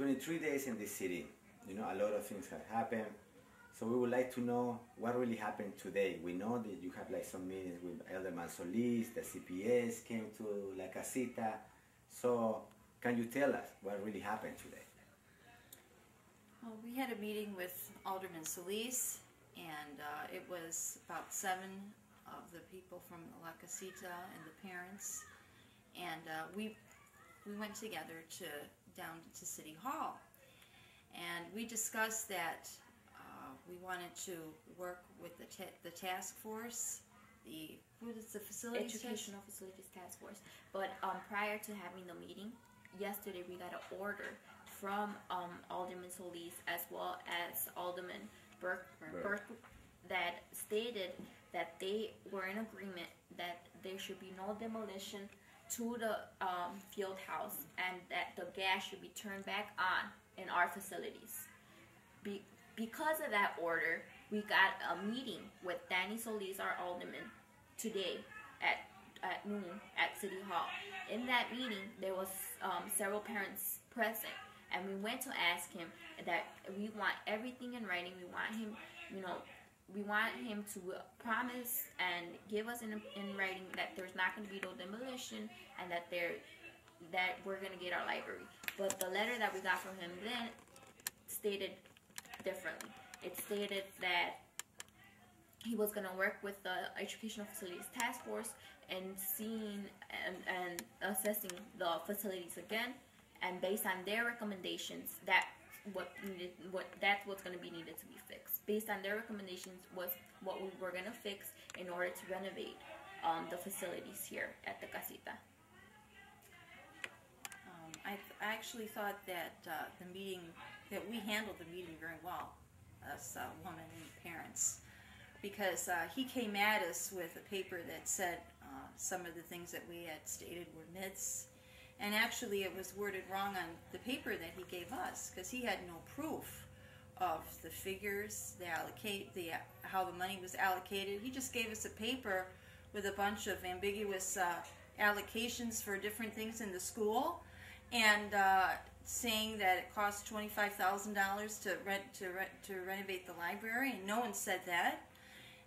23 days in the city, you know, a lot of things have happened. So we would like to know what really happened today. We know that you have like some meetings with Alderman Solis, the CPS came to La Casita. So can you tell us what really happened today? Well, we had a meeting with Alderman Solis, and it was about 7 of the people from La Casita and the parents, and we went together down to City Hall, and we discussed that we wanted to work with the task force, what is the facilities? Educational Facilities Task Force. But prior to having the meeting, yesterday we got an order from Alderman Solis as well as Alderman Burke that stated that they were in agreement that there should be no demolition to the field house and that the gas should be turned back on in our facilities. Because of that order, we got a meeting with Danny Solis, our alderman, today at noon at City Hall. In that meeting, there was several parents present, and we went to ask him that we want everything in writing. We want him, we want him to promise and give us in writing that there's not going to be no demolition and that we're going to get our library. But the letter that we got from him then stated differently. It stated that he was going to work with the Educational Facilities Task Force and seeing and assessing the facilities again, and based on their recommendations, that's what's going to be needed to be fixed. Based on their recommendations was what we were going to fix in order to renovate the facilities here at the Casita. I actually thought that we handled the meeting very well, us women and parents, because he came at us with a paper that said some of the things that we had stated were myths, and actually it was worded wrong on the paper that he gave us, because he had no proof of the figures, how the money was allocated. He just gave us a paper with a bunch of ambiguous allocations for different things in the school, and saying that it cost $25,000 to renovate the library, and no one said that.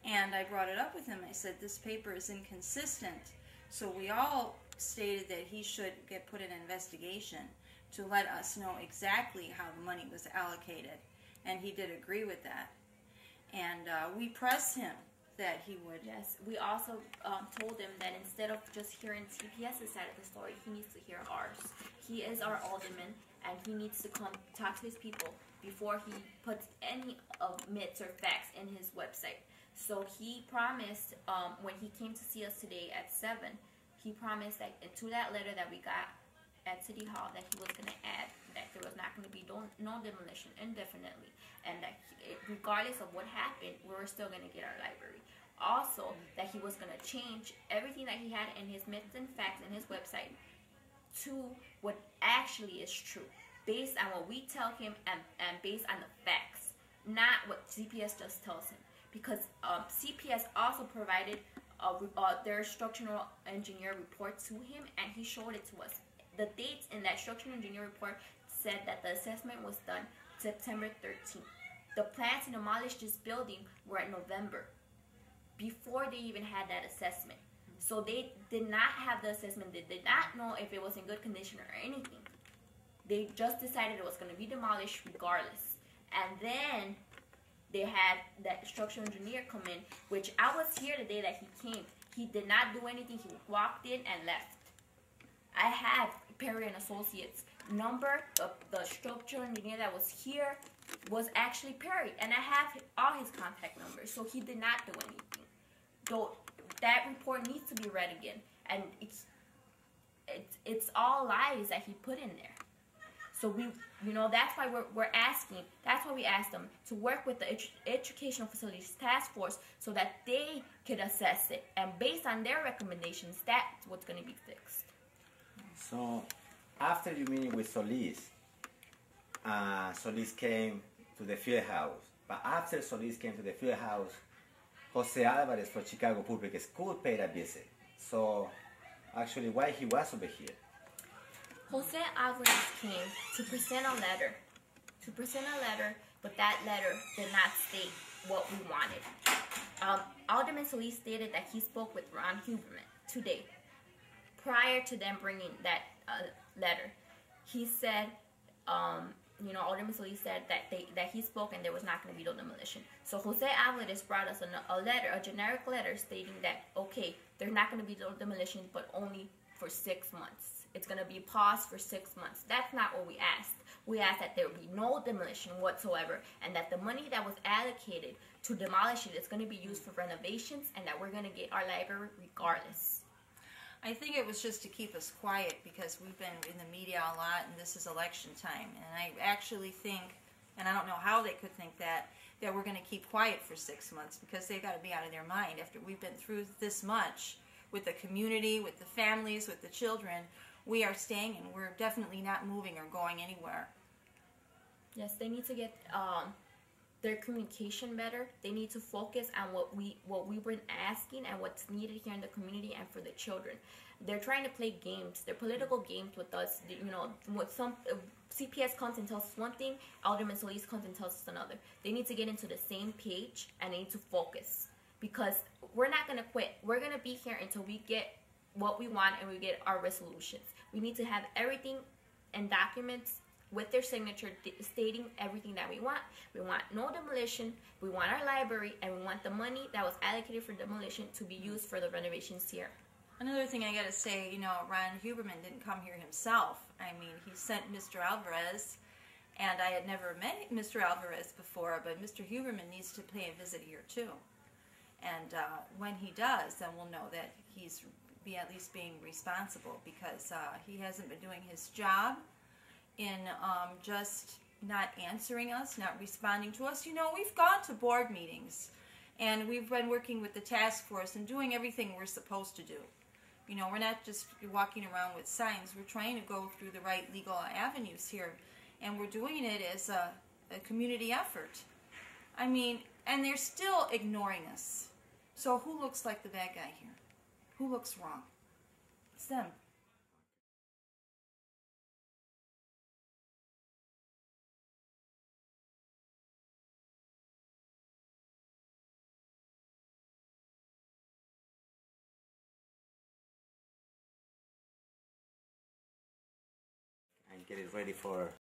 And I brought it up with him. I said, this paper is inconsistent. So we all stated that he should get put in an investigation to let us know exactly how the money was allocated. And he did agree with that. And we pressed him that he would. Yes, we also told him that instead of just hearing CPS's side of the story, he needs to hear ours. He is our alderman, and he needs to come talk to his people before he puts any of myths or facts in his website. So he promised, when he came to see us today at 7, he promised that to that letter that we got at City Hall that he was going to add that there was not going to be no demolition indefinitely, and that regardless of what happened, we were still going to get our library. Also, that he was going to change everything that he had in his myths and facts in his website to what actually is true, based on what we tell him and based on the facts, not what CPS just tells him. Because CPS also provided their structural engineer report to him, and he showed it to us. The dates in that structural engineer report said that the assessment was done September 13th. The plans to demolish this building were in November, before they even had that assessment. So they did not have the assessment. They did not know if it was in good condition or anything. They just decided it was going to be demolished regardless. And then they had that structural engineer come in, which I was here the day that he came. He did not do anything. He walked in and left. I have Perry and Associates number. The structural engineer that was here was actually Perry, and I have all his contact numbers. So he did not do anything. Though that report needs to be read again, and it's all lies that he put in there. So that's why we're asking. That's why we asked them to work with the Educational Facilities Task Force so that they could assess it, and based on their recommendations, that's what's going to be fixed. So, after your meeting with Solis, Solis came to the field house. But after Solis came to the field house, Jose Alvarez from Chicago Public School paid a visit. So, actually, why he was over here? Jose Alvarez came to present a letter. But that letter did not state what we wanted. Alderman Solis stated that he spoke with Ron Huberman today, prior to them bringing that letter. He said, Alderman Solis said that he spoke and there was not going to be no demolition. So Jose Alvarez brought us a generic letter stating that, okay, there's not going to be no demolition, but only for 6 months. It's going to be paused for 6 months. That's not what we asked. We asked that there would be no demolition whatsoever, and that the money that was allocated to demolish it is going to be used for renovations, and that we're going to get our library regardless. I think it was just to keep us quiet because we've been in the media a lot, and this is election time. And I actually think, and I don't know how they could think that we're going to keep quiet for 6 months, because they've got to be out of their mind after we've been through this much with the community, with the families, with the children. We are staying, and we're definitely not moving or going anywhere. Yes, they need to get their communication better. They need to focus on what we've been asking and what's needed here in the community and for the children. They're trying to play games. They're political games with us. What some CPS comes and tells us one thing, Alderman Solis comes and tells us another. They need to get into the same page, and they need to focus, because we're not going to quit. We're going to be here until we get what we want and we get our resolutions. We need to have everything in documents with their signature stating everything that we want. We want no demolition, we want our library, and we want the money that was allocated for demolition to be used for the renovations here. Another thing I got to say, Ron Huberman didn't come here himself. I mean, he sent Mr. Alvarez, and I had never met Mr. Alvarez before, but Mr. Huberman needs to pay a visit here too. And when he does, then we'll know that he's at least being responsible, because he hasn't been doing his job in just not answering us, not responding to us. We've gone to board meetings, and we've been working with the task force and doing everything we're supposed to do. We're not just walking around with signs. We're trying to go through the right legal avenues here, and we're doing it as a community effort. I mean, and they're still ignoring us. So who looks like the bad guy here? Who looks wrong? It's them. And get it ready for